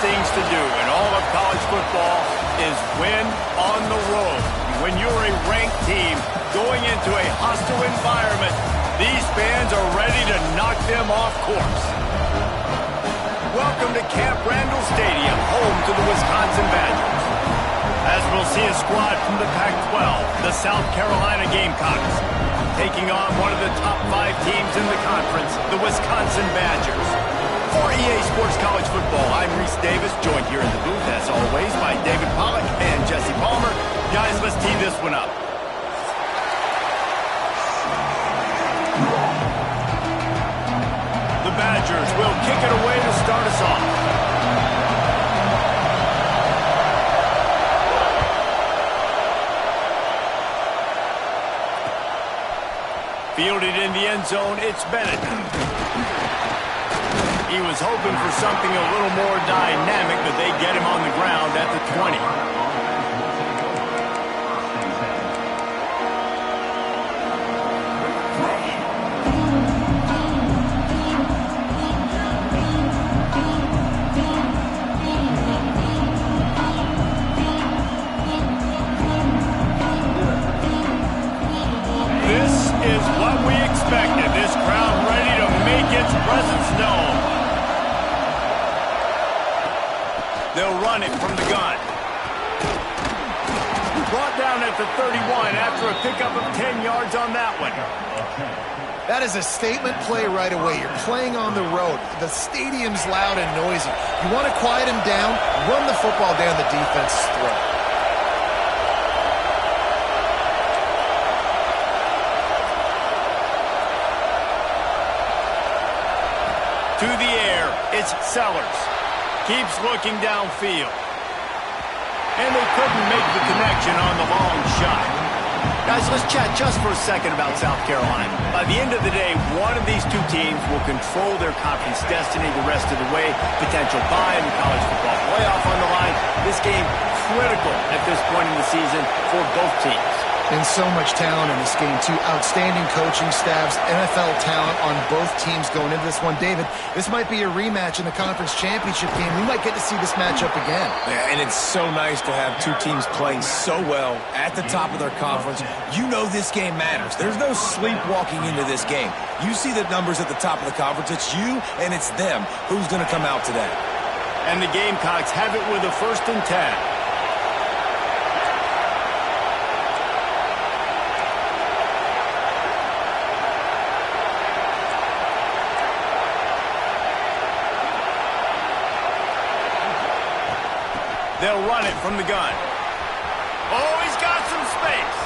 things to do in all of college football is win on the road. When you're a ranked team going into a hostile environment, these fans are ready to knock them off course. Welcome to Camp Randall Stadium, home to the Wisconsin Badgers. As we'll see a squad from the Pac-12, the South Carolina Gamecocks, taking on one of the top 5 teams in the conference, the Wisconsin Badgers. For EA Sports College Football, I'm Reese Davis, joined here in the booth, as always, by David Pollack and Jesse Palmer. Guys, let's tee this one up. The Badgers will kick it away to start us off. Fielded in the end zone, it's Bennett. He was hoping for something a little more dynamic, but they get him on the ground at the 20. This crowd ready to make its presence known. They'll run it from the gun. Brought down at the 31 after a pickup of 10 yards on that one. That is a statement play right away. You're playing on the road. The stadium's loud and noisy. You want to quiet him down, run the football down the defense's throat. To the air, it's Sellers. Keeps looking downfield. And they couldn't make the connection on the long shot. Guys, let's chat just for a second about South Carolina. By the end of the day, one of these two teams will control their conference destiny the rest of the way. Potential bye in the college football playoff on the line. This game critical at this point in the season for both teams. And so much talent in this game, too. Outstanding coaching staffs, NFL talent on both teams going into this one. David, this might be a rematch in the conference championship game. We might get to see this matchup again. Yeah, and it's so nice to have two teams playing so well at the top of their conference. You know this game matters. There's no sleepwalking into this game. You see the numbers at the top of the conference. It's you and it's them. Who's going to come out today? And the Gamecocks have it with a 1st and 10. They'll run it from the gun. Oh, he's got some space.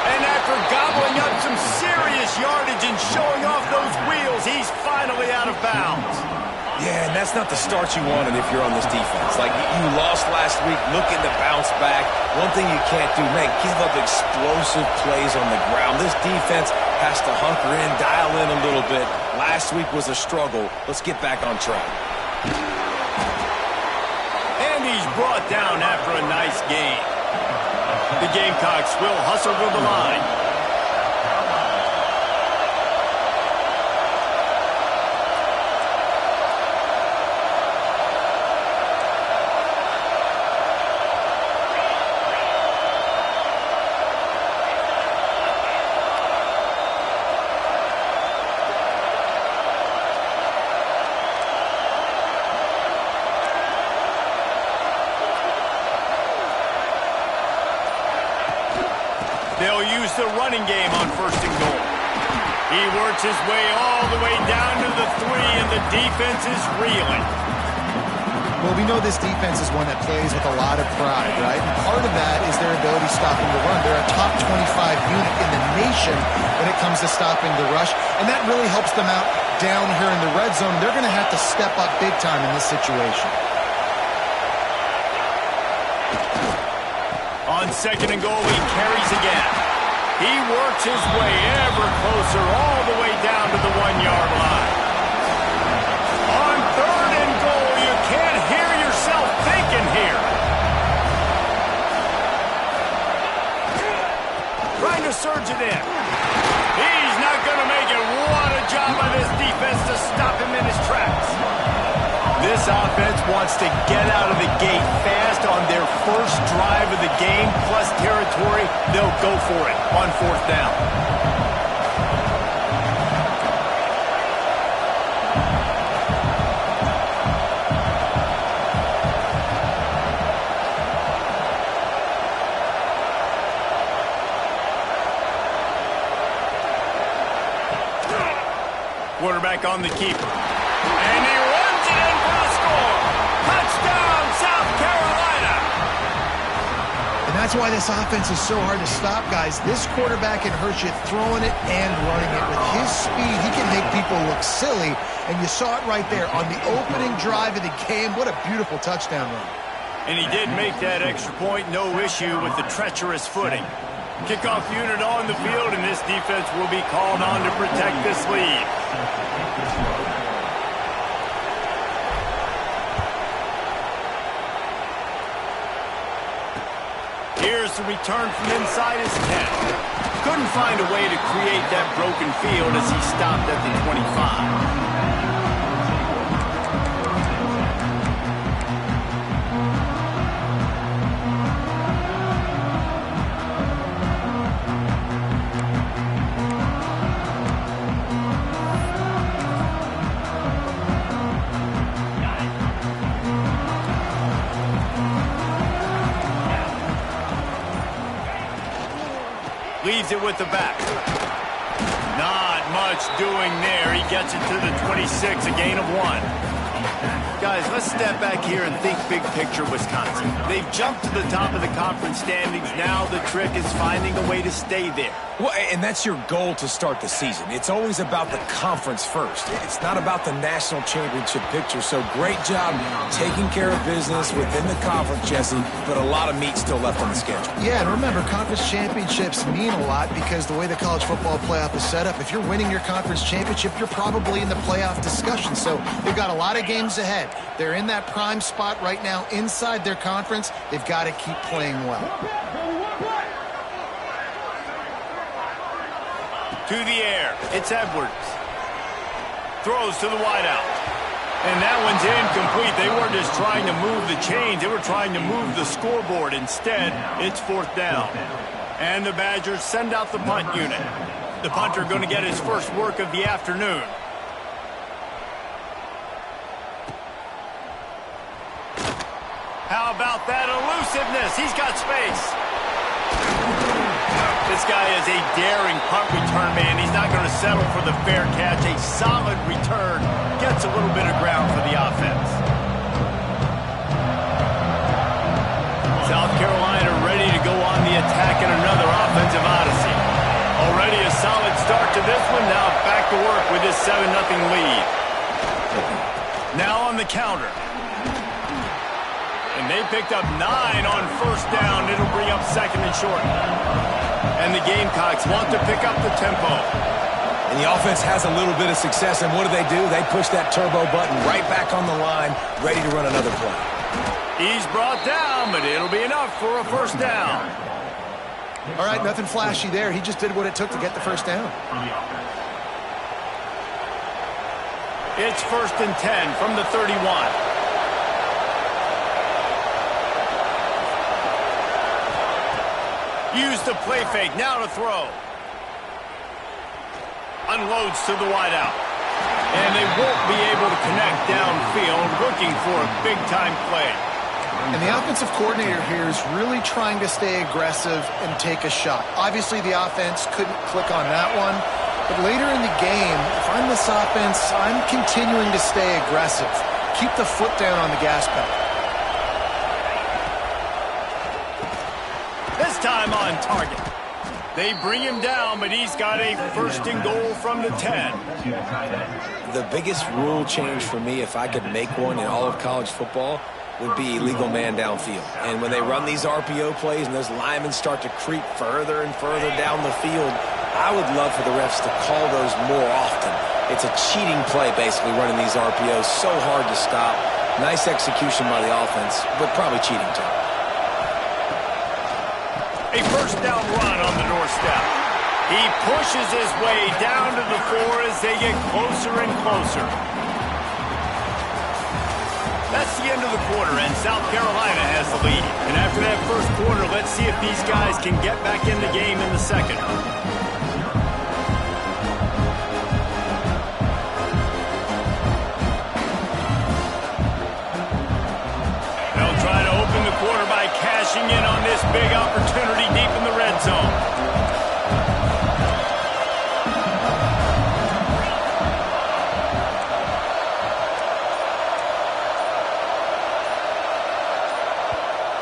And after gobbling up some serious yardage and showing off those wheels, he's finally out of bounds. Yeah, and that's not the start you wanted if you're on this defense. Like, you lost last week, looking to bounce back. One thing you can't do, man, give up explosive plays on the ground. This defense has to hunker in, dial in a little bit. Last week was a struggle. Let's get back on track. And he's brought down after a nice gain. The Gamecocks will hustle to the line. They'll use the running game on 1st and goal. He works his way all the way down to the 3, and the defense is reeling. Well, we know this defense is one that plays with a lot of pride, right? And part of that is their ability stopping the run. They're a top 25 unit in the nation when it comes to stopping the rush, and that really helps them out down here in the red zone. They're going to have to step up big time in this situation. On 2nd and goal, he carries again. He works his way ever closer all the way down to the 1-yard line. On 3rd and goal, you can't hear yourself thinking here. Trying to surge it in. He's not going to make it. What a job by this defense to stop him in his tracks. This offense wants to get out of the gate fast on their first drive of the game, plus territory. They'll go for it on 4th down. Quarterback on the keeper. And he runs it in for the score. Touchdown, South Carolina. And that's why this offense is so hard to stop, guys. This quarterback can hurt you throwing it and running it. With his speed, he can make people look silly. And you saw it right there on the opening drive of the game. What a beautiful touchdown run. And he did make that extra point. No issue with the treacherous footing. Kickoff unit on the field, and this defense will be called on to protect this lead. Here's the return from inside his 10. Couldn't find a way to create that broken field as he stopped at the 25. Leaves it with the back. Not much doing there. He gets it to the 26, a gain of 1. Guys, let's step back here and think big picture Wisconsin. They've jumped to the top of the conference standings. Now the trick is finding a way to stay there. Well, and that's your goal to start the season. It's always about the conference first. It's not about the national championship picture. So great job taking care of business within the conference, Jesse, but a lot of meat still left on the schedule. Yeah, and remember, conference championships mean a lot because the way the college football playoff is set up, if you're winning your conference championship, you're probably in the playoff discussion. So they've got a lot of games ahead. They're in that prime spot right now inside their conference. They've got to keep playing well. To the air, it's Edwards. Throws to the wideout. And that one's incomplete. They weren't just trying to move the chains. They were trying to move the scoreboard. Instead, it's 4th down. And the Badgers send out the punt unit. The punter going to get his first work of the afternoon. How about that elusiveness? He's got space. This guy is a daring punt return man. He's not going to settle for the fair catch. A solid return. Gets a little bit of ground for the offense. South Carolina ready to go on the attack in another offensive odyssey. Already a solid start to this one. Now back to work with this 7-0 lead. Now on the counter. And they picked up 9 on 1st down. It'll bring up 2nd and short. And the Gamecocks want to pick up the tempo. And the offense has a little bit of success, and what do? They push that turbo button right back on the line, ready to run another play. He's brought down, but it'll be enough for a 1st down. All right, nothing flashy there. He just did what it took to get the 1st down. It's 1st and 10 from the 31. Use the play fake, now to throw. Unloads to the wideout. And they won't be able to connect downfield, looking for a big-time play. And the offensive coordinator here is really trying to stay aggressive and take a shot. Obviously, the offense couldn't click on that one. But later in the game, if I'm this offense, I'm continuing to stay aggressive. Keep the foot down on the gas pedal. This time on target. They bring him down, but he's got a 1st and goal from the 10. The biggest rule change for me, if I could make one in all of college football, would be illegal man downfield. And when they run these RPO plays and those linemen start to creep further and further down the field, I would love for the refs to call those more often. It's a cheating play, basically, running these RPOs. So hard to stop. Nice execution by the offense, but probably cheating too. A 1st down run on the doorstep. He pushes his way down to the 4 as they get closer and closer. That's the end of the quarter, and South Carolina has the lead. And after that first quarter, let's see if these guys can get back in the game in the second. They'll try to open the quarter by cashing in on this big opportunity deep in the red zone.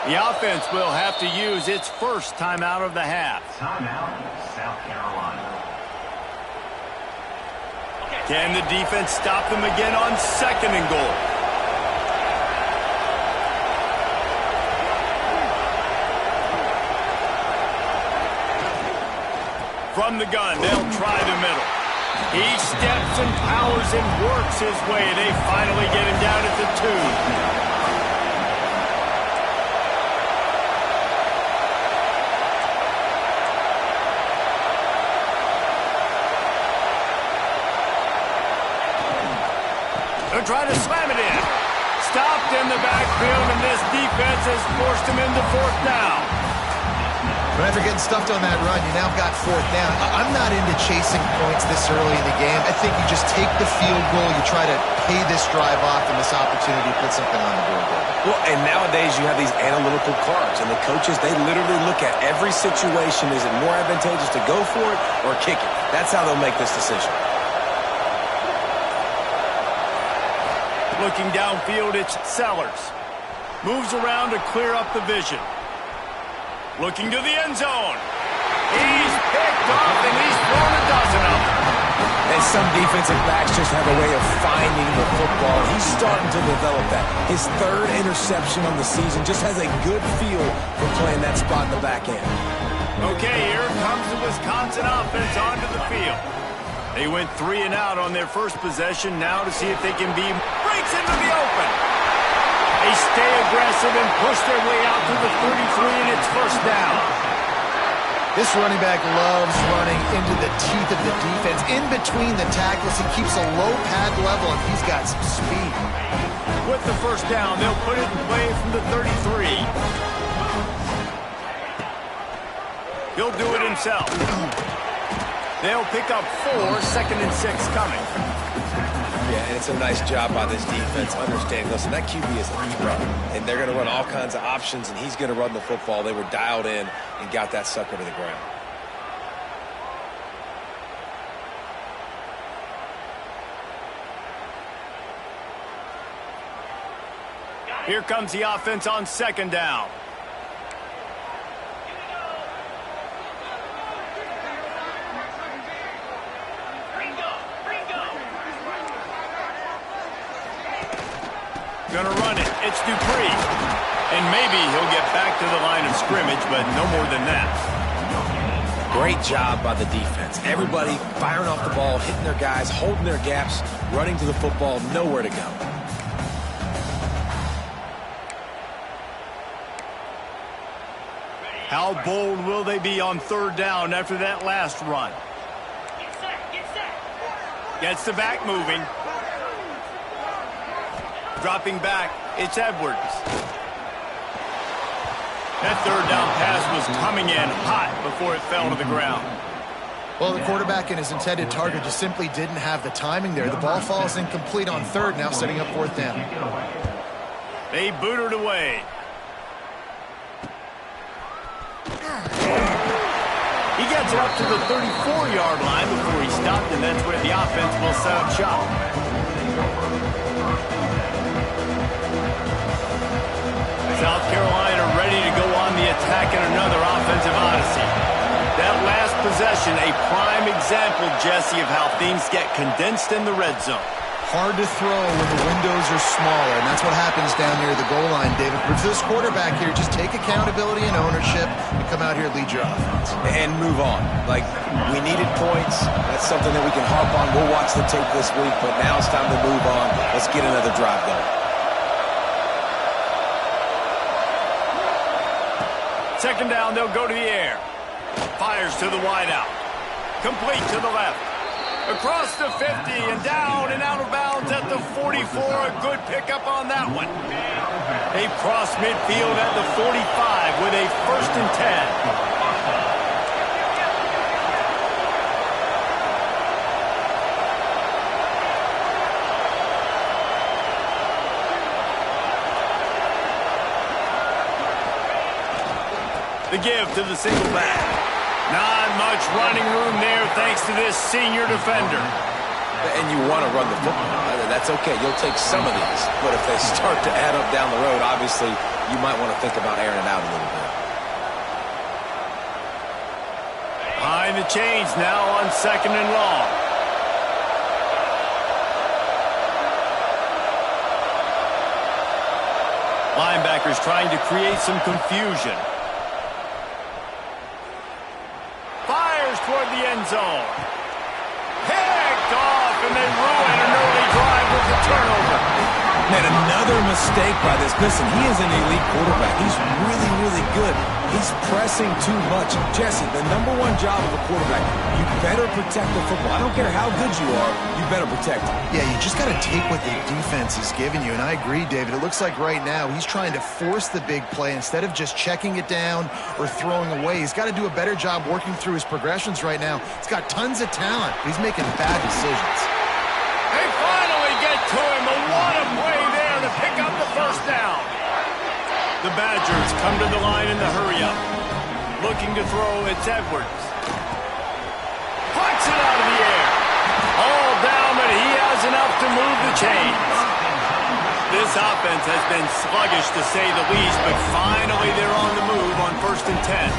The offense will have to use its first timeout of the half. Timeout, South Carolina. Can the defense stop them again on second and goal? From the gun, they'll try the middle. He steps and powers and works his way. They finally get him down at the 2. They'll try to slam it in. Stopped in the backfield, and this defense has forced him into fourth down. But after getting stuffed on that run, you now got fourth down. I'm not into chasing points this early in the game. I think you just take the field goal. You try to pay this drive off and this opportunity to put something on the board. Well, and nowadays you have these analytical cards, and the coaches, they literally look at every situation. Is it more advantageous to go for it or kick it? That's how they'll make this decision. Looking downfield, it's Sellers. Moves around to clear up the vision. Looking to the end zone. He's picked off, and he's thrown a dozen of them. And some defensive backs just have a way of finding the football. He's starting to develop that. His third interception on the season, just has a good feel for playing that spot in the back end. Okay, here comes the Wisconsin offense onto the field. They went 3 and out on their first possession. Now to see if they can breaks into the open. They stay aggressive and push their way out to the 33, and it's first down. This running back loves running into the teeth of the defense. In between the tackles, he keeps a low pad level, and he's got some speed. With the first down, they'll put it in play from the 33. He'll do it himself. They'll pick up 4, 2nd and 6 coming. Yeah, and it's a nice job by this defense understanding, listen, that QB is a threat, and they're going to run all kinds of options, and he's going to run the football. They were dialed in and got that sucker to the ground. Here comes the offense on 2nd down. Gonna run it. It's Dupree. And maybe he'll get back to the line of scrimmage, but no more than that. Great job by the defense. Everybody firing off the ball, hitting their guys, holding their gaps, running to the football, nowhere to go. How bold will they be on 3rd down after that last run? Gets the back moving. Dropping back, it's Edwards. That 3rd down pass was coming in hot before it fell to the ground. Well, the quarterback and his intended target just simply didn't have the timing there. The ball falls incomplete on 3rd, now setting up 4th down. They boot it away. He gets it up to the 34-yard line before he stopped, and that's where the offense will set up shop. South Carolina ready to go on the attack in another offensive odyssey. That last possession, a prime example, Jesse, of how things get condensed in the red zone. Hard to throw when the windows are smaller, and that's what happens down near the goal line, David. But for this quarterback here, just take accountability and ownership and come out here and lead your offense. And move on. Like, we needed points. That's something that we can harp on. We'll watch the tape this week, but now it's time to move on. Let's get another drive going. 2nd down, they'll go to the air. Fires to the wideout. Complete to the left. Across the 50 and down and out of bounds at the 44. A good pickup on that one. They cross midfield at the 45 with a 1st and 10. The give to the single back. Not much running room there thanks to this senior defender. And you want to run the football. That's okay. You'll take some of these. But if they start to add up down the road, obviously, you might want to think about airing it out a little bit. Behind the chains now on 2nd and long. Linebackers trying to create some confusion. Toward the end zone. Picked off, and they ruin an early drive with the turnover. Man, another mistake by this. Listen, he is an elite quarterback. He's really, really good. He's pressing too much. Jesse, the #1 job of a quarterback, you better protect the football. I don't care how good you are, you better protect it. Yeah, you just got to take what the defense is giving you, and I agree, David. It looks like right now he's trying to force the big play instead of just checking it down or throwing away. He's got to do a better job working through his progressions right now. He's got tons of talent, but he's making bad decisions. They finally get to him. What a play there to pick up the 1st down. The Badgers come to the line in the hurry-up. Looking to throw, it's Edwards. Puts it out of the air. All down, but he has enough to move the chains. This offense has been sluggish, to say the least, but finally they're on the move on 1st and 10.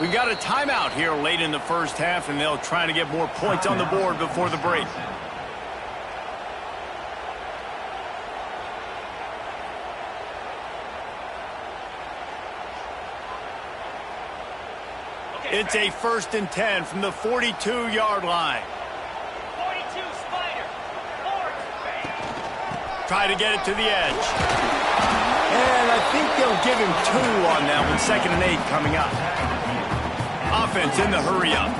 We've got a timeout here late in the 1st half, and they'll try to get more points on the board before the break. It's a 1st and 10 from the 42-yard line. 42 Spider. Try to get it to the edge. And I think they'll give him 2 on that one. 2nd and 8 coming up. Offense in the hurry-up.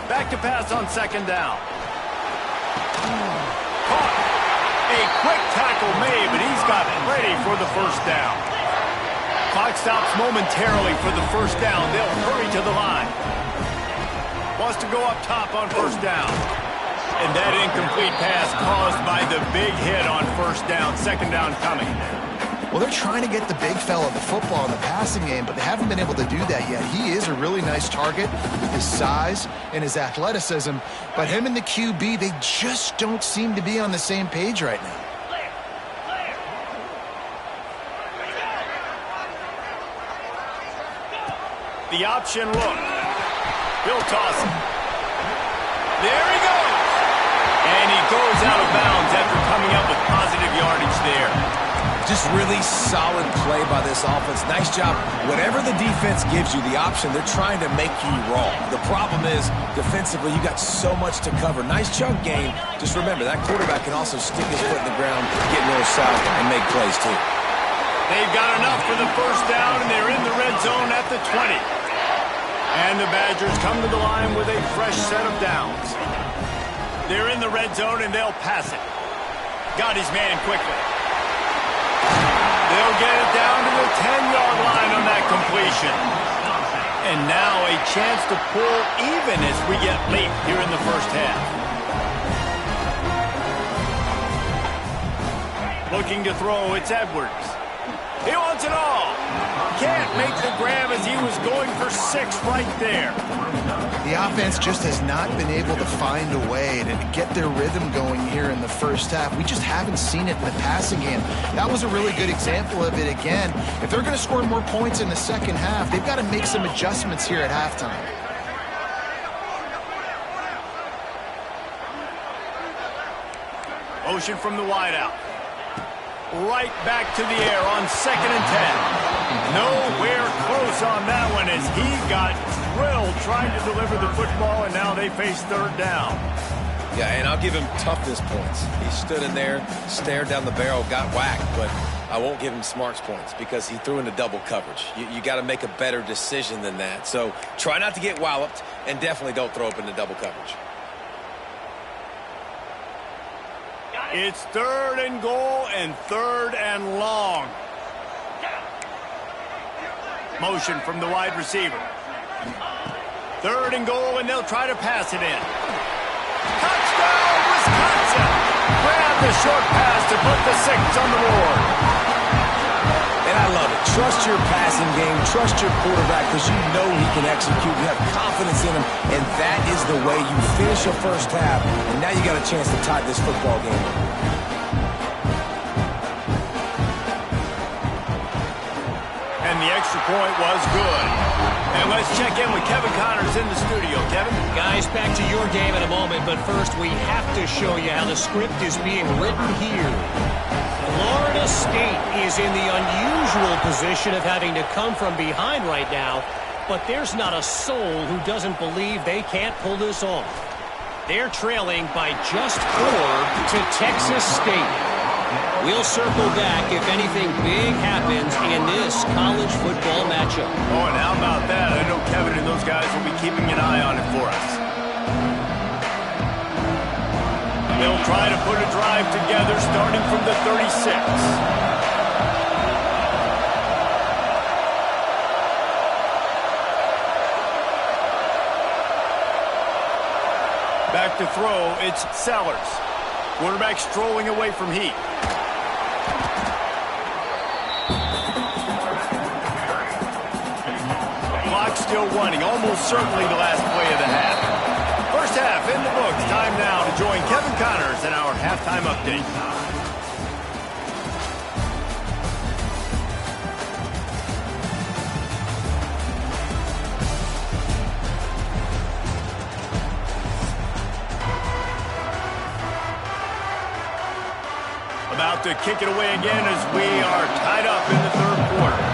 Back to pass on 2nd down. Caught. A quick tackle made, but he's got ready for the 1st down. Clock stops momentarily for the 1st down. They'll hurry to the line. Wants to go up top on 1st down. And that incomplete pass caused by the big hit on 1st down. 2nd down coming. Well, they're trying to get the big fella the football in the passing game, but they haven't been able to do that yet. He is a really nice target with his size and his athleticism, but him and the QB, they just don't seem to be on the same page right now. The option look. He'll toss it. There he goes. And he goes out of bounds after coming up with positive yardage there. Just really solid play by this offense. Nice job. Whatever the defense gives you, the option, they're trying to make you wrong. The problem is, defensively, you got so much to cover. Nice chunk gain. Just remember, that quarterback can also stick his foot in the ground, get north-south, and make plays, too. They've got enough for the 1st down, and they're in the red zone at the 20. And the Badgers come to the line with a fresh set of downs. They're in the red zone, and they'll pass it. Got his man quickly. They'll get it down to the 10-yard line on that completion. And now a chance to pull even as we get late here in the 1st half. Looking to throw, it's Edwards. He wants it all. Can't make the grab as he was going for 6 right there. The offense just has not been able to find a way to get their rhythm going here in the 1st half. We just haven't seen it in the passing game. That was a really good example of it again. If they're going to score more points in the 2nd half, they've got to make some adjustments here at halftime. Motion from the wideout. Right back to the air on 2nd and 10. Nowhere close on that one as he got drilled trying to deliver the football, and now they face 3rd down. Yeah, and I'll give him toughness points. He stood in there, stared down the barrel, got whacked, but I won't give him smarts points because he threw into double coverage. You got to make a better decision than that. So try not to get walloped, and definitely don't throw up into double coverage. It's 3rd and goal and 3rd and long. Motion from the wide receiver. 3rd and goal, and they'll try to pass it in. Touchdown, Wisconsin! Grab the short pass to put the 6 on the board. And I love it. Trust your passing game. Trust your quarterback because you know he can execute. You have confidence in him, and that is the way you finish your first half. And now you got a chance to tie this football game. And the extra point was good. And let's check in with Kevin Connors in the studio. Kevin? Guys, back to your game in a moment, but first we have to show you how the script is being written here. Florida State is in the unusual position of having to come from behind right now, but there's not a soul who doesn't believe they can't pull this off. They're trailing by just 4 to Texas State. We'll circle back if anything big happens in this college football matchup. Oh, and how about that? I know Kevin and those guys will be keeping an eye on it for us. They'll try to put a drive together starting from the 36. Back to throw, it's Sellers. Quarterback strolling away from Heat. Clock still running, almost certainly the last play of the half. First half in the books. Time now to join Kevin Connors in our halftime update. About to kick it away again as we are tied up in the 3rd quarter.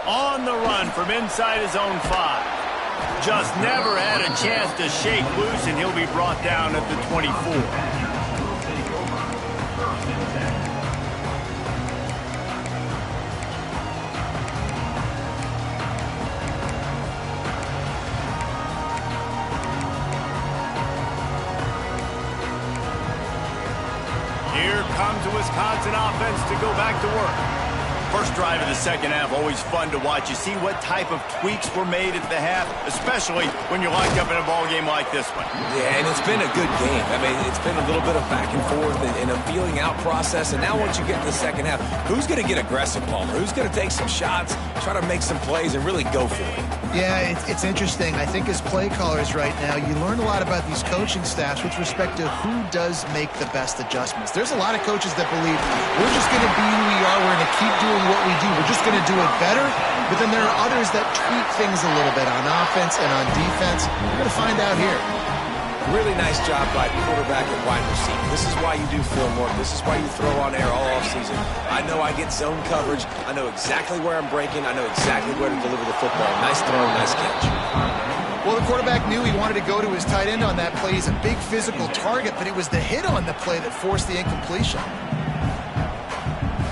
On the run from inside his own 5. Just never had a chance to shake loose, and he'll be brought down at the 24. Here comes the Wisconsin offense to go back to work. First drive of the second half, always fun to watch. You see what type of tweaks were made at the half, especially when you're locked up in a ball game like this one. Yeah, and it's been a good game. I mean, it's been a little bit of back and forth and a feeling out process. And now once you get to the second half, who's going to get aggressive, Palmer? Who's going to take some shots, try to make some plays, and really go for it? Yeah, it's interesting. I think as play callers right now, you learn a lot about these coaching staffs with respect to who does make the best adjustments. There's a lot of coaches that believe we're just going to be who we are. We're going to keep doing what we do. We're just going to do it better. But then there are others that tweak things a little bit on offense and on defense. We're going to find out here. Really nice job by quarterback and wide receiver. This is why you do film work. This is why you throw on air all offseason. I know I get zone coverage. I know exactly where I'm breaking. I know exactly where to deliver the football. Nice throw, nice catch. Well, the quarterback knew he wanted to go to his tight end on that play. He's a big physical target, but it was the hit on the play that forced the incompletion.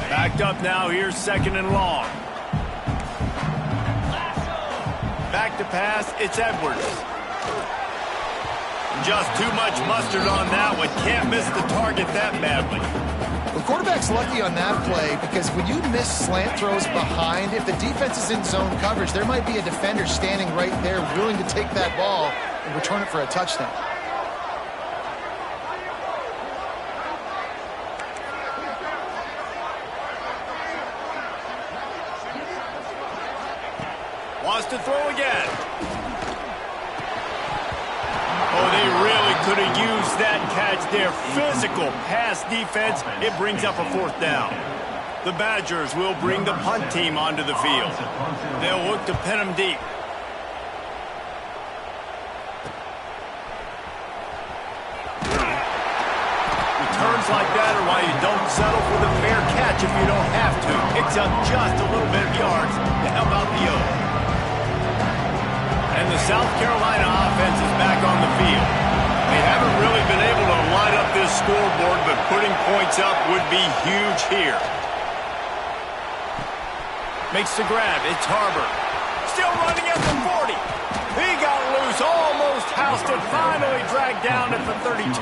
Backed up now, here's 2nd and long. Back to pass, it's Edwards. Just too much mustard on that one. Can't miss the target that badly. The quarterback's lucky on that play because when you miss slant throws behind, if the defense is in zone coverage, there might be a defender standing right there willing to take that ball and return it for a touchdown. Wants to throw again. Oh, they really could have used that catch there. Physical pass defense. It brings up a 4th down. The Badgers will bring the punt team onto the field. They'll look to pin them deep. Returns like that are why you don't settle for the fair catch if you don't have to. Picks up just a little bit of yards to help out the O. And the South Carolina offense is back on the field. They haven't really been able to light up this scoreboard, but putting points up would be huge here. Makes the grab. It's Harbor. Still running at the 40. He got loose, almost housed it, finally dragged down at the 32.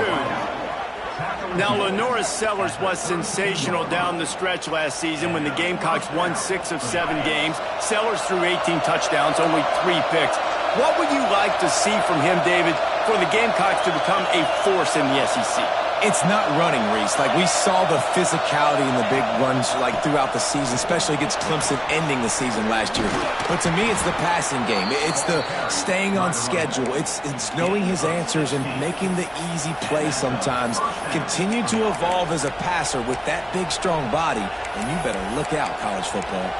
Now, Lenoris Sellers was sensational down the stretch last season when the Gamecocks won 6 of 7 games. Sellers threw 18 touchdowns, only 3 picks. What would you like to see from him, David, for the Gamecocks to become a force in the SEC? It's not running, Reese. Like, we saw the physicality in the big runs, like, throughout the season, especially against Clemson ending the season last year. But to me, it's the passing game. It's the staying on schedule. It's knowing his answers and making the easy play sometimes. Continue to evolve as a passer with that big, strong body, and you better look out, college football.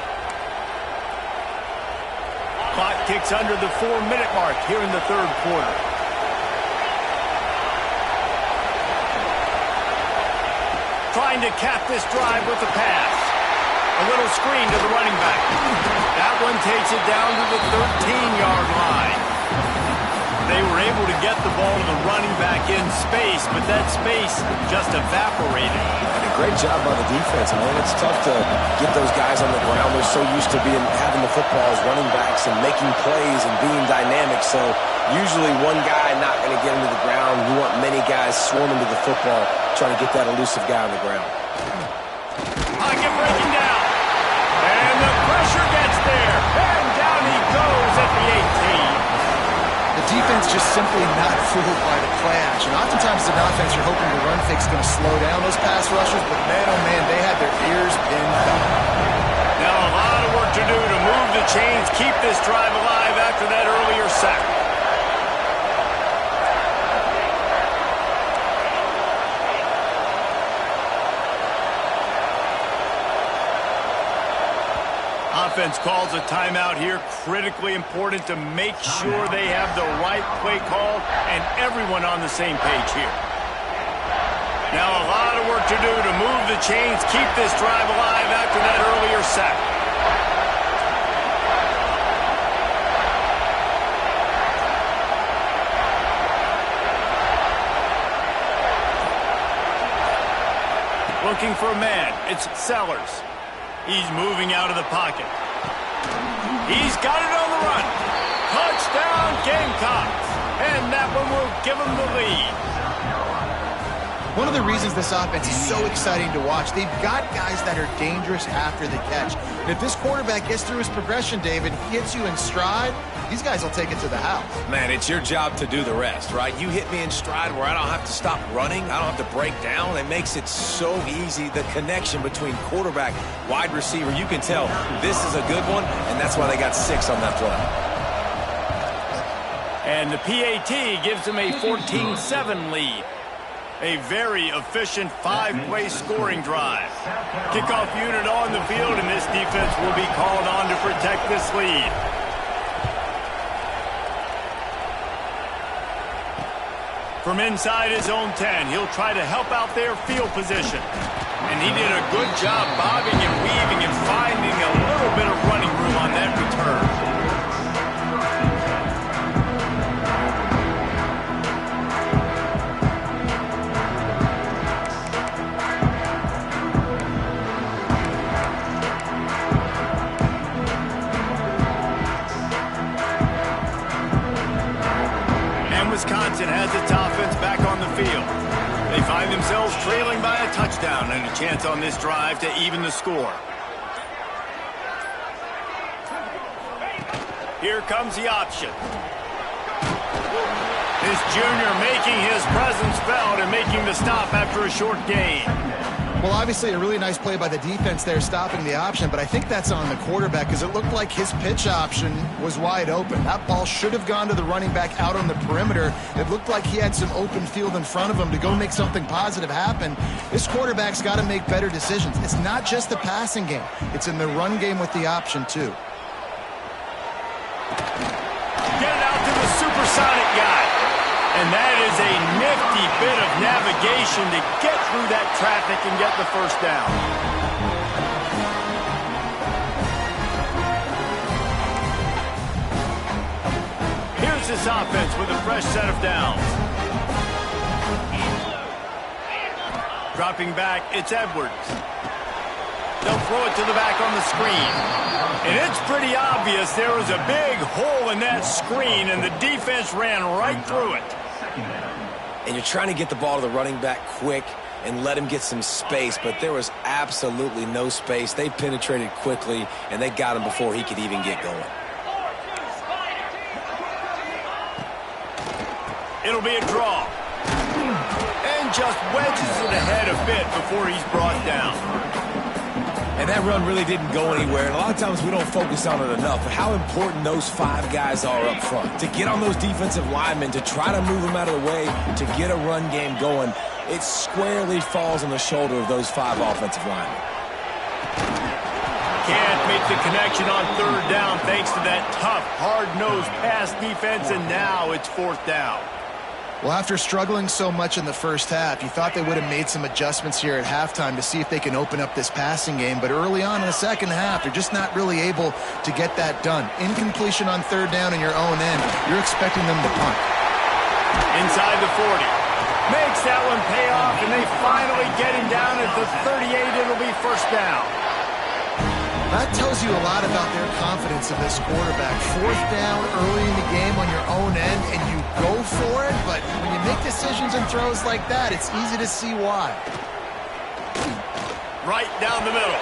Clock ticks under the 4-minute mark here in the third quarter. Trying to cap this drive with the pass. A little screen to the running back. That one takes it down to the 13-yard line. They were able to get the ball to the running back in space, but that space just evaporated. And a great job by the defense. I mean, it's tough to get those guys on the ground. They're so used to having the football as running backs and making plays and being dynamic. So usually one guy not going to get into the ground. You want many guys swarming to the football, trying to get that elusive guy on the ground. Pocket breaking down. And the pressure gets there. And down he goes at the 18. The defense just simply not fooled by the play action. Oftentimes as an offense, you're hoping the run fake's going to slow down those pass rushers, but man, oh man, they had their ears pinned up. Now a lot of work to do to move the chains, keep this drive alive after that earlier sack. Offense calls a timeout here. Critically important to make sure they have the right play call and everyone on the same page here. Now a lot of work to do to move the chains, keep this drive alive after that earlier sack. Looking for a man. It's Sellers. He's moving out of the pocket. He's got it on the run. Touchdown, Gamecocks. And that one will give them the lead. One of the reasons this offense is so exciting to watch, they've got guys that are dangerous after the catch. And if this quarterback gets through his progression, David, hits you in stride, these guys will take it to the house. Man, it's your job to do the rest, right? You hit me in stride where I don't have to stop running. I don't have to break down. It makes it so easy, the connection between quarterback, wide receiver. You can tell this is a good one, and that's why they got 6 on that play. And the PAT gives them a 14-7 lead. A very efficient 5-play scoring drive. Kickoff unit on the field, and this defense will be called on to protect this lead. From inside his own 10, he'll try to help out their field position. And he did a good job bobbing and weaving and finding a little bit of running room on that return. Wisconsin has its offense back on the field. They find themselves trailing by a touchdown and a chance on this drive to even the score. Here comes the option. This junior making his presence felt and making the stop after a short gain. Well, obviously a really nice play by the defense there stopping the option, but I think that's on the quarterback because it looked like his pitch option was wide open. That ball should have gone to the running back out on the perimeter. It looked like he had some open field in front of him to go make something positive happen. This quarterback's got to make better decisions. It's not just the passing game. It's in the run game with the option, too. Get it out to the supersonic guy. And that is a nifty bit of navigation to get through that traffic and get the first down. Here's this offense with a fresh set of downs. Dropping back, it's Edwards. They'll throw it to the back on the screen. And it's pretty obvious there was a big hole in that screen, and the defense ran right through it. And you're trying to get the ball to the running back quick and let him get some space, but there was absolutely no space. They penetrated quickly, and they got him before he could even get going. It'll be a draw. And just wedges it ahead a bit before he's brought down. And that run really didn't go anywhere. And a lot of times we don't focus on it enough, but how important those 5 guys are up front. To get on those defensive linemen, to try to move them out of the way, to get a run game going, it squarely falls on the shoulder of those 5 offensive linemen. Can't make the connection on third down thanks to that tough, hard-nosed pass defense, and now it's fourth down. Well, after struggling so much in the first half, you thought they would have made some adjustments here at halftime to see if they can open up this passing game. But early on in the second half, they're just not really able to get that done. Incompletion on third down in your own end, you're expecting them to punt. Inside the 40. Makes that one pay off, and they finally get him down at the 38. It'll be first down. That tells you a lot about their confidence in this quarterback. Fourth down early in the game on your own end, and you go for it, but when you make decisions and throws like that, it's easy to see why. Right down the middle.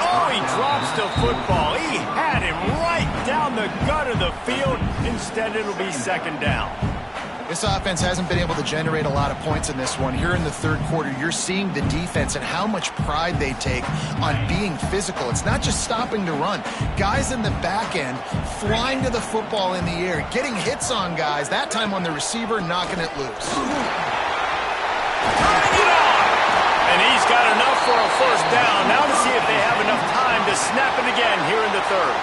Oh, he drops the football. He had him right down the gut of the field. Instead, it'll be second down. This offense hasn't been able to generate a lot of points in this one. Here in the third quarter, you're seeing the defense and how much pride they take on being physical. It's not just stopping to run. Guys in the back end flying to the football in the air, getting hits on guys, that time on the receiver, knocking it loose. Turning it on! And he's got enough for a first down. Now to see if they have enough time to snap it again here in the third.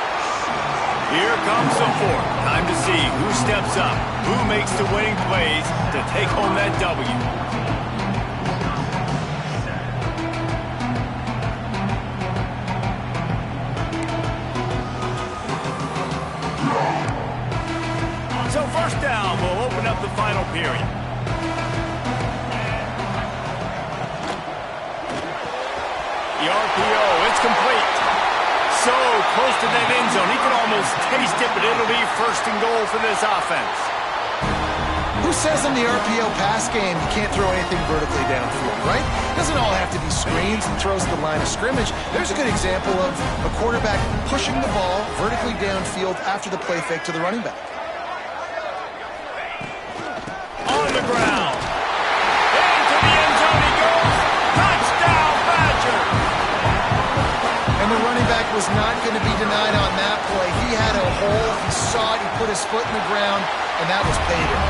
Here comes the fourth. Time to see who steps up, who makes the winning plays to take home that W. So first down will open up the final period. The RPO, it's complete. So close to that end zone. He can almost taste it, but it'll be first and goal for this offense. Who says in the RPO pass game you can't throw anything vertically downfield, right? It doesn't all have to be screens and throws to the line of scrimmage. There's a good example of a quarterback pushing the ball vertically downfield after the play fake to the running back. On the ground. Into the end zone he goes. Touchdown, Badger! And the running back was not going to be denied on that play. He had a hole. He saw it. He put his foot in the ground, and that was paid in.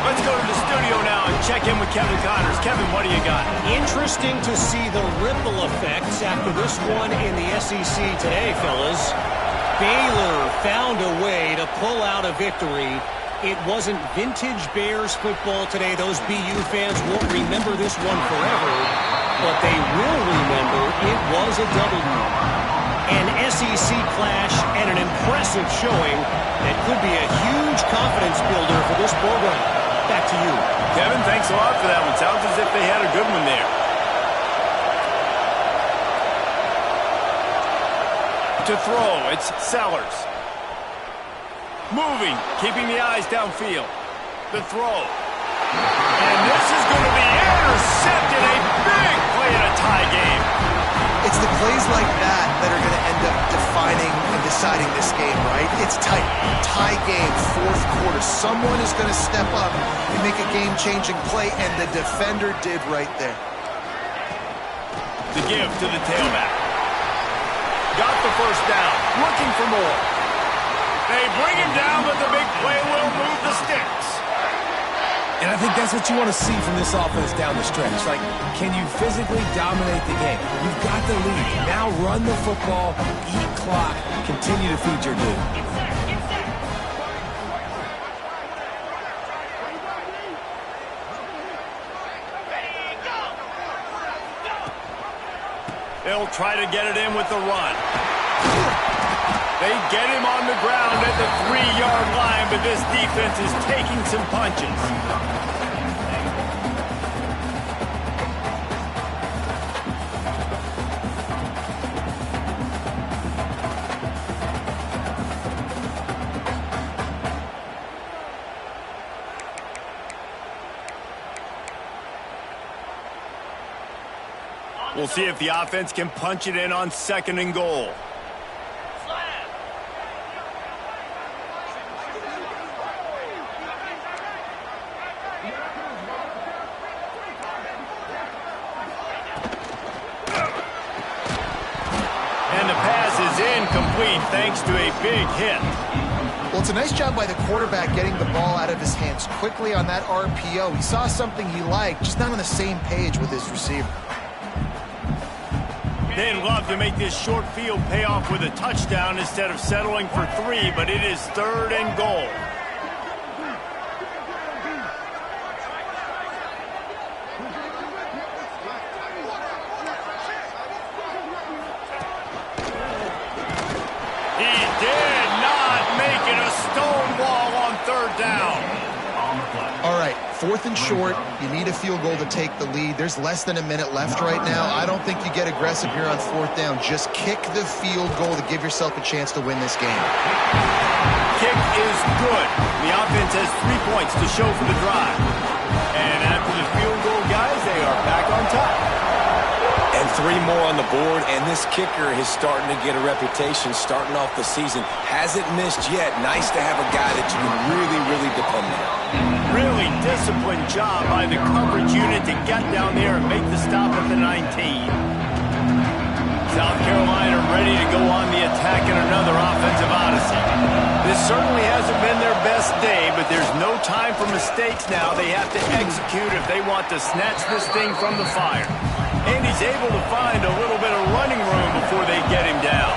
Let's go to the studio now and check in with Kevin Connors. Kevin, what do you got? Interesting to see the ripple effects after this one in the SEC today, fellas. Baylor found a way to pull out a victory. It wasn't vintage Bears football today. Those BU fans won't remember this one forever, but they will remember it was a W. An SEC clash and an impressive showing that could be a huge confidence builder for this program. Back to you. Kevin, thanks a lot for that one. Sounds as if they had a good one there. To throw, it's Sellers. Moving, keeping the eyes downfield. The throw. And this is going to be intercepted. A big play in a tie game. It's the plays like that that are going to end up defining and deciding this game, right? It's tight. Tie game, fourth quarter. Someone is going to step up and make a game-changing play, and the defender did right there. The give to the tailback. Got the first down. Looking for more. They bring him down, but the big play will move the sticks. And I think that's what you want to see from this offense down the stretch. Like, can you physically dominate the game? You've got the lead. Now run the football, eat clock, continue to feed your dude. They'll try to get it in with the run. They get him on the ground at the 3-yard line, but this defense is taking some punches. We'll see if the offense can punch it in on 2nd and goal. And the pass is incomplete thanks to a big hit. Well, it's a nice job by the quarterback getting the ball out of his hands quickly on that RPO. He saw something he liked, just not on the same page with his receiver. They'd love to make this short field pay off with a touchdown instead of settling for 3, but it is 3rd and goal. He did not make it a stone wall on 3rd down. All right, 4th and short. You need a field goal to take the lead. There's less than a minute left right now. I don't think you get aggressive here on 4th down. Just kick the field goal to give yourself a chance to win this game. Kick is good. The offense has 3 points to show for the drive. And after the field goal, guys, they are back on top. And 3 more on the board, and this kicker is starting to get a reputation starting off the season. Hasn't missed yet. Nice to have a guy that you can really, really depend on. Really disciplined job by the coverage unit to get down there and make the stop at the 19. South Carolina ready to go on the attack in another offensive odyssey. This certainly hasn't been their best day, but there's no time for mistakes now. They have to execute if they want to snatch this thing from the fire. And he's able to find a little bit of running room before they get him down.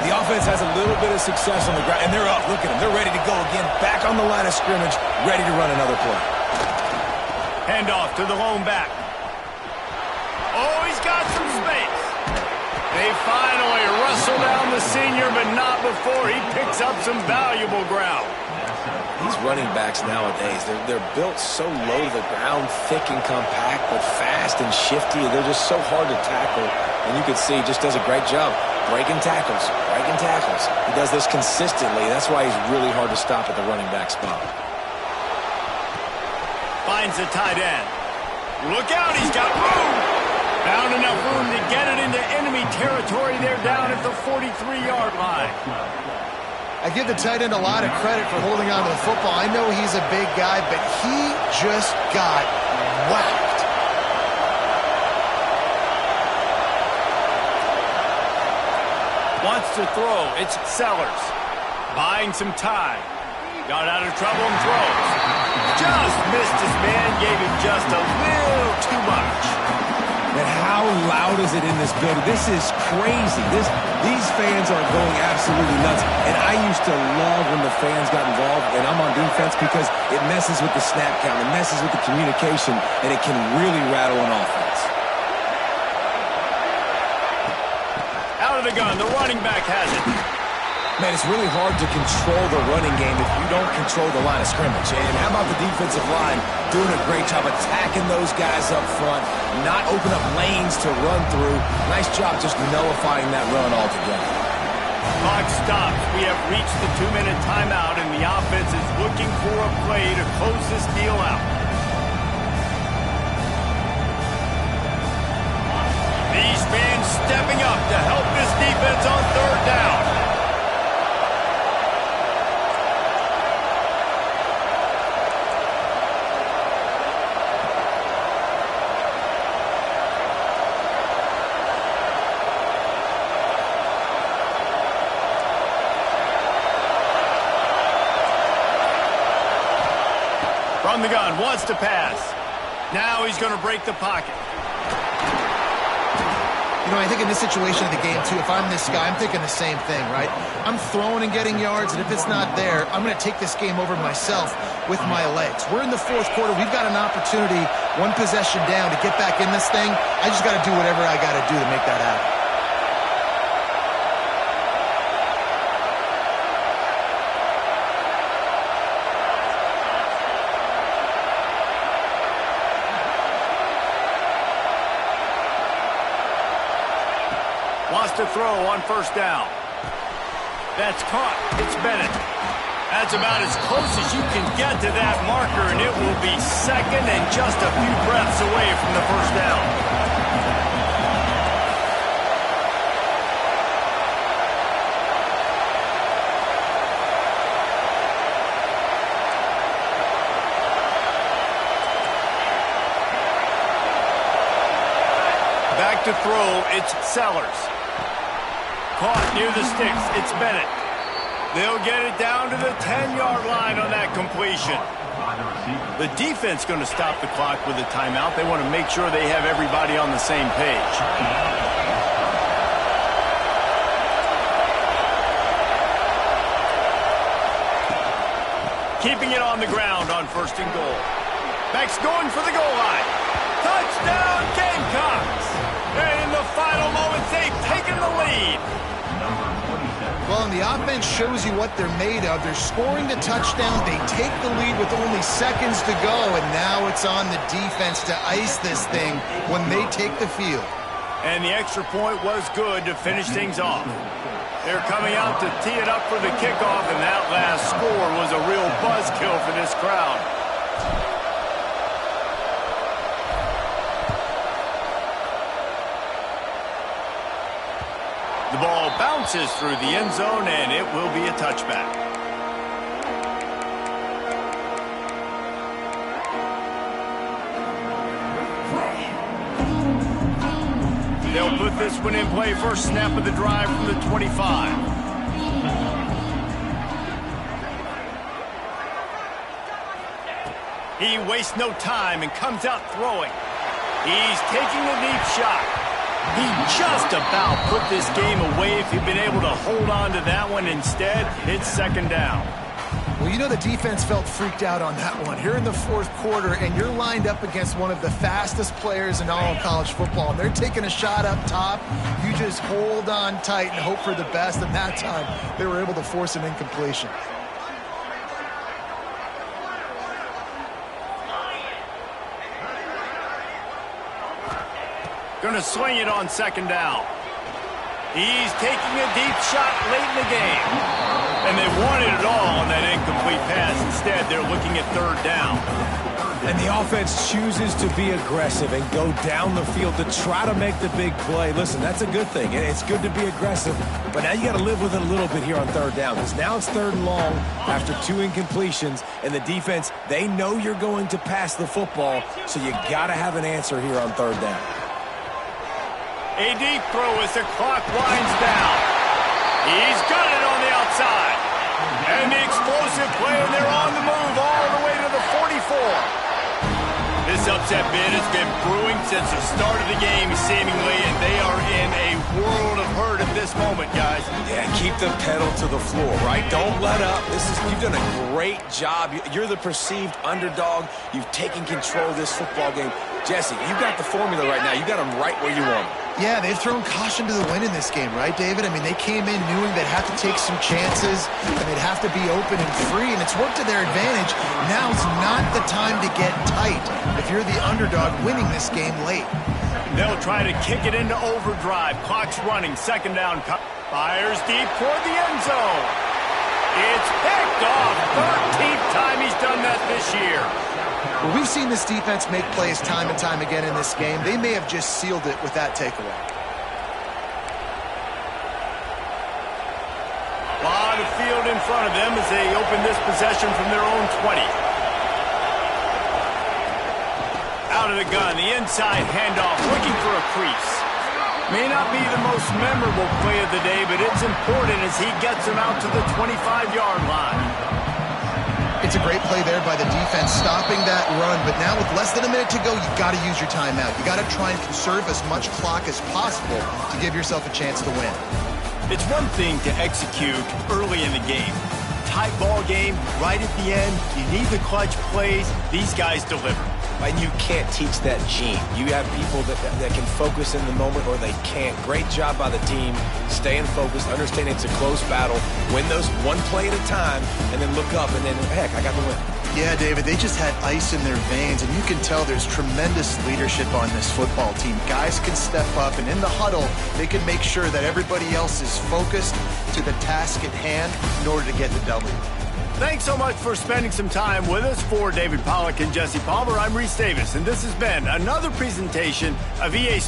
The offense has a little bit of success on the ground, and they're up. Look at them. They're ready to go again. Back on the line of scrimmage, ready to run another play. Handoff to the lone back. Oh, he's got some space. They finally wrestle down the senior, but not before he picks up some valuable ground. These running backs nowadays, they're built so low to the ground, thick and compact, but fast and shifty. They're just so hard to tackle. And you can see he just does a great job breaking tackles, breaking tackles. He does this consistently. That's why he's really hard to stop at the running back spot. Finds the tight end. Look out, he's got room. Found enough room to get it into enemy territory. They're down at the 43-yard line. I give the tight end a lot of credit for holding on to the football. I know he's a big guy, but he just got whacked. Wants to throw. It's Sellers. Buying some time. Got out of trouble and throws. Just missed his man. Gave him just a little too much. And how loud is it in this building? This is crazy. These fans are going absolutely nuts. And I used to love when the fans got involved, and I'm on defense, because it messes with the snap count, it messes with the communication, and it can really rattle an offense. Out of the gun, the running back has it. Man, it's really hard to control the running game if you don't control the line of scrimmage. And how about the defensive line doing a great job attacking those guys up front, not open up lanes to run through. Nice job just nullifying that run altogether. Clock stops. We have reached the 2-minute timeout, and the offense is looking for a play to close this deal out. These fans stepping up to help this defense on 3rd down. From the gun, wants to pass. Now he's going to break the pocket. You know, I think in this situation of the game, too, if I'm this guy, I'm thinking the same thing, right? I'm throwing and getting yards, and if it's not there, I'm going to take this game over myself with my legs. We're in the 4th quarter. We've got an opportunity one possession down to get back in this thing. I just got to do whatever I got to do to make that happen. Wants to throw on first down. That's caught. It's Bennett. That's about as close as you can get to that marker, and it will be second and just a few breaths away from the first down. Back to throw, it's Sellers. Caught near the sticks, it's Bennett. They'll get it down to the 10-yard line on that completion. The defense going to stop the clock with a timeout. They want to make sure they have everybody on the same page. Keeping it on the ground on first and goal. Max going for the goal line. Touchdown, Gamecocks! And in the final moments, they've taken the lead. Well, and the offense shows you what they're made of. They're scoring the touchdown. They take the lead with only seconds to go, and now it's on the defense to ice this thing when they take the field. And the extra point was good to finish things off. They're coming out to tee it up for the kickoff, and that last score was a real buzzkill for this crowd. The ball bounces through the end zone, and it will be a touchback. They'll put this one in play. First snap of the drive from the 25. He wastes no time and comes out throwing. He's taking a deep shot. He just about put this game away if he'd been able to hold on to that one. Instead, it's second down. Well, you know the defense felt freaked out on that one. Here in the fourth quarter, and you're lined up against one of the fastest players in all of college football, and they're taking a shot up top. You just hold on tight and hope for the best, and that time they were able to force an incompletion. Going to swing it on second down. He's taking a deep shot late in the game. And they wanted it all on that incomplete pass. Instead, they're looking at third down. And the offense chooses to be aggressive and go down the field to try to make the big play. Listen, that's a good thing. It's good to be aggressive. But now you got to live with it a little bit here on third down. Because now it's third and long after two incompletions. And the defense, they know you're going to pass the football. So you got to have an answer here on third down. A deep throw as the clock winds down. He's got it on the outside. And the explosive play, and they're on the move all the way to the 44. This upset bid has been brewing since the start of the game, seemingly, and they are in a world of hurt at this moment, guys. Yeah, keep the pedal to the floor, right? Don't let up. You've done a great job. You're the perceived underdog. You've taken control of this football game. Jesse, you've got the formula right now. You got them right where you want them. Yeah, they've thrown caution to the wind in this game, right, David? I mean, they came in knowing they'd have to take some chances, and they'd have to be open and free, and it's worked to their advantage. Now's not the time to get tight if you're the underdog winning this game late. They'll try to kick it into overdrive. Clock's running. Second down. Fires deep toward the end zone. It's picked off. 13th time he's done that this year. Well, we've seen this defense make plays time and time again in this game. They may have just sealed it with that takeaway. A lot of field in front of them as they open this possession from their own 20. Out of the gun, the inside handoff, looking for a crease. May not be the most memorable play of the day, but it's important as he gets them out to the 25-yard line. It's a great play there by the defense, stopping that run. But now with less than a minute to go, you got to use your timeout. You got to try and conserve as much clock as possible to give yourself a chance to win. It's one thing to execute early in the game. tight ball game, right at the end, you need the clutch plays. These guys deliver. And you can't teach that gene. You have people that can focus in the moment or they can't. Great job by the team, staying focused, understanding it's a close battle, win those one play at a time, and then look up and then, heck, I got the win. Yeah, David, they just had ice in their veins, and you can tell there's tremendous leadership on this football team. Guys can step up, and in the huddle, they can make sure that everybody else is focused to the task at hand in order to get the W. Thanks so much for spending some time with us. For David Pollack and Jesse Palmer, I'm Reese Davis, and this has been another presentation of EA